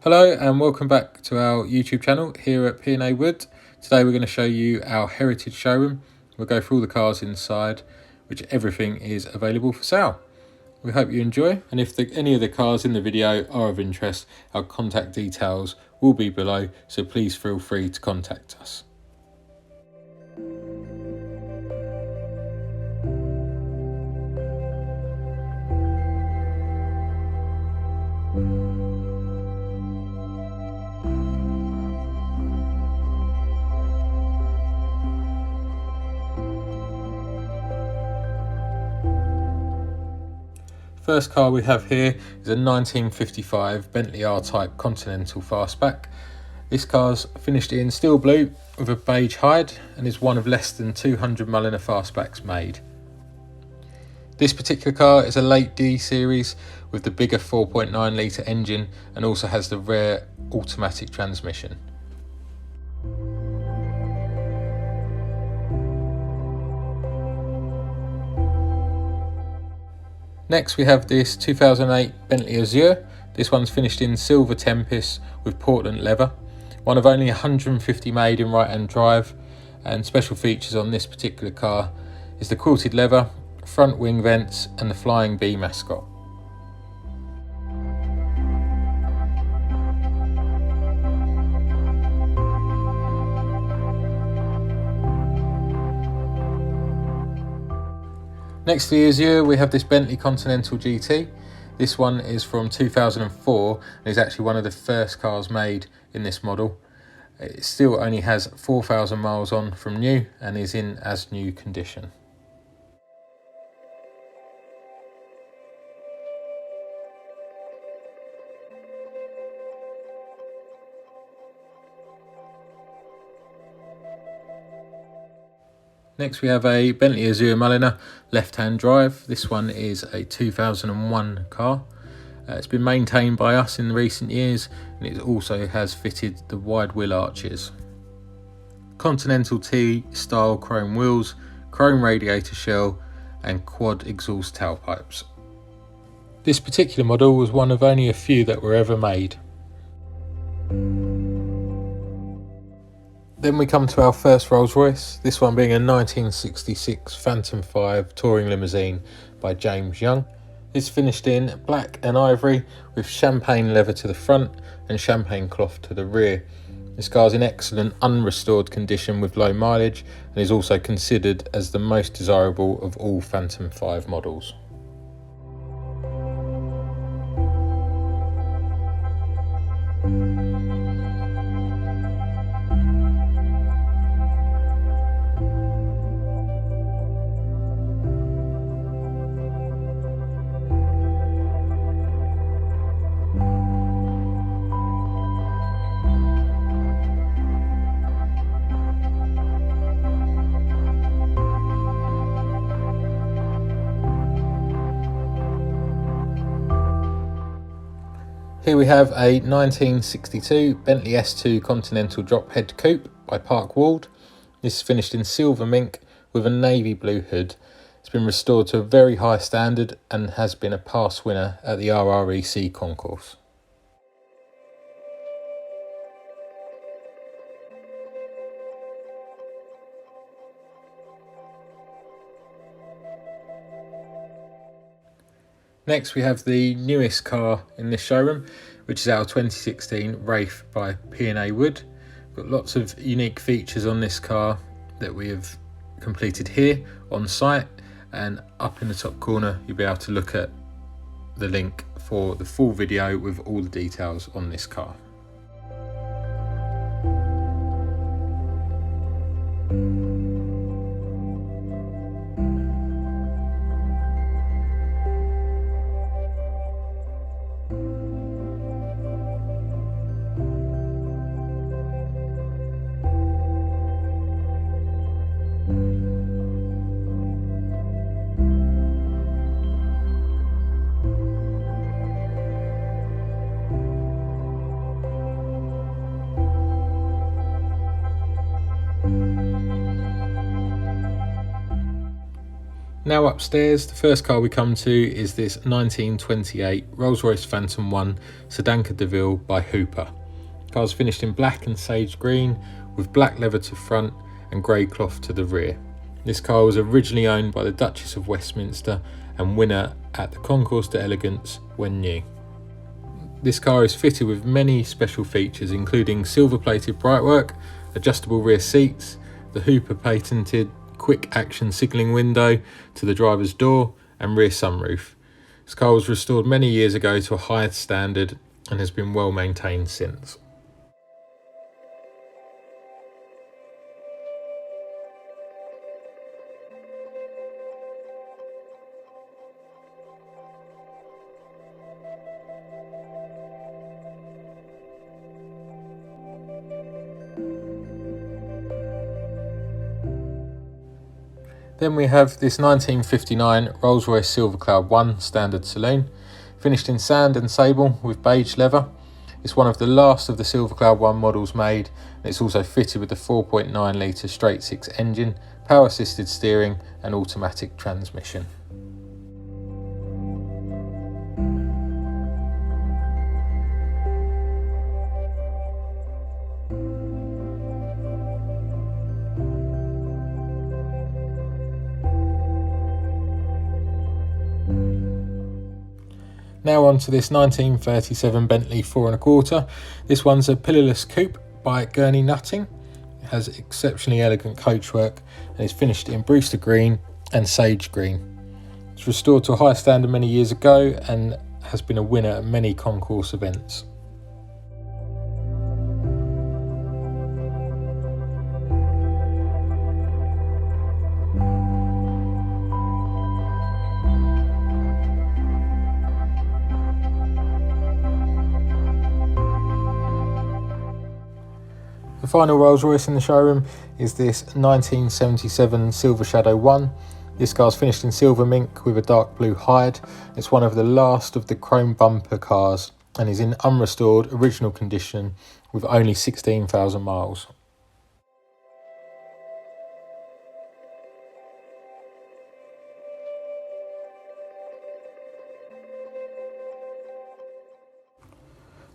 Hello and welcome back to our YouTube channel here at A Wood. Today we're going to show you our heritage showroom. We'll go through all the cars inside, which everything is available for sale. We hope you enjoy, and if any of the cars in the video are of interest, our contact details will be below, so please feel free to contact us. First car we have here is a 1955 Bentley R-Type Continental Fastback. This car's finished in steel blue with a beige hide and is one of less than 200 Mulliner Fastbacks made. This particular car is a late D series with the bigger 4.9 litre engine and also has the rare automatic transmission. Next we have this 2008 Bentley Azure. This one's finished in silver tempest with Portland leather. One of only 150 made in right hand drive, and special features on this particular car is the quilted leather, front wing vents and the flying bee mascot. Next to the Azure we have this Bentley Continental GT. This one is from 2004 and is actually one of the first cars made in this model. It still only has 4,000 miles on from new and is in as new condition. Next we have a Bentley Azure Mulliner left-hand drive. This one is a 2001 car. It's been maintained by us in recent years and it also has fitted the wide wheel arches. Continental T style chrome wheels, chrome radiator shell and quad exhaust tailpipes. This particular model was one of only a few that were ever made. Then we come to our first Rolls-Royce, this one being a 1966 Phantom V touring limousine by James Young. It's finished in black and ivory with champagne leather to the front and champagne cloth to the rear. This car's in excellent unrestored condition with low mileage and is also considered as the most desirable of all Phantom V models. Here we have a 1962 Bentley S2 Continental Drophead Coupe by Park Wald. This is finished in silver mink with a navy blue hood. It's been restored to a very high standard and has been a past winner at the RREC concourse. Next we have the newest car in this showroom, which is our 2016 Wraith by A Wood. Got lots of unique features on this car that we have completed here on site, and up in the top corner you'll be able to look at the link for the full video with all the details on this car. Now upstairs, the first car we come to is this 1928 Rolls-Royce Phantom I Sedanka de Ville by Hooper. The car's finished in black and sage green with black leather to front and grey cloth to the rear. This car was originally owned by the Duchess of Westminster and winner at the Concours d'Elegance when new. This car is fitted with many special features including silver-plated brightwork, adjustable rear seats, the Hooper patented quick action signalling window to the driver's door and rear sunroof. This car was restored many years ago to a higher standard and has been well maintained since. Then we have this 1959 Rolls-Royce Silver Cloud 1 Standard Saloon, finished in sand and sable with beige leather. It's one of the last of the Silver Cloud 1 models made, and it's also fitted with the 4.9 litre straight six engine, power assisted steering and automatic transmission. Now on to this 1937 Bentley 4¼ This one's a Pillarless Coupe by Gurney Nutting. It has exceptionally elegant coachwork and is finished in Brewster green and sage green. It's restored to a high standard many years ago and has been a winner at many concourse events. The final Rolls-Royce in the showroom is this 1977 Silver Shadow 1. This car's finished in silver mink with a dark blue hide. It's one of the last of the chrome bumper cars and is in unrestored original condition with only 16,000 miles.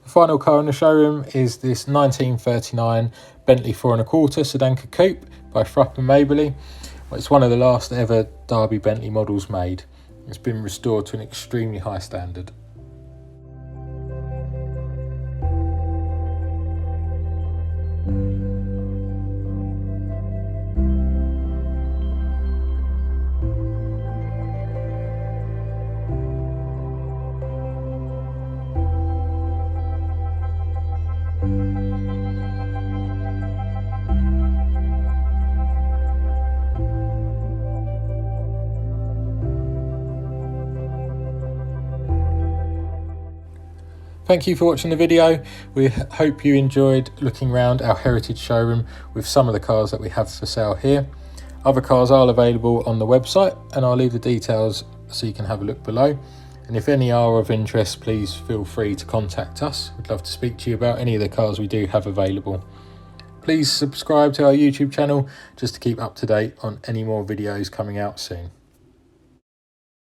The final car in the showroom is this 1939 Bentley 4¼ Sedanca Coupe by Thrupp and Maberly. It's one of the last ever Derby Bentley models made. It's been restored to an extremely high standard. Thank you for watching the video. We hope you enjoyed looking around our heritage showroom with some of the cars that we have for sale here. Other cars are available on the website and I'll leave the details so you can have a look below. And if any are of interest, please feel free to contact us. We'd love to speak to you about any of the cars we do have available. Please subscribe to our YouTube channel just to keep up to date on any more videos coming out soon.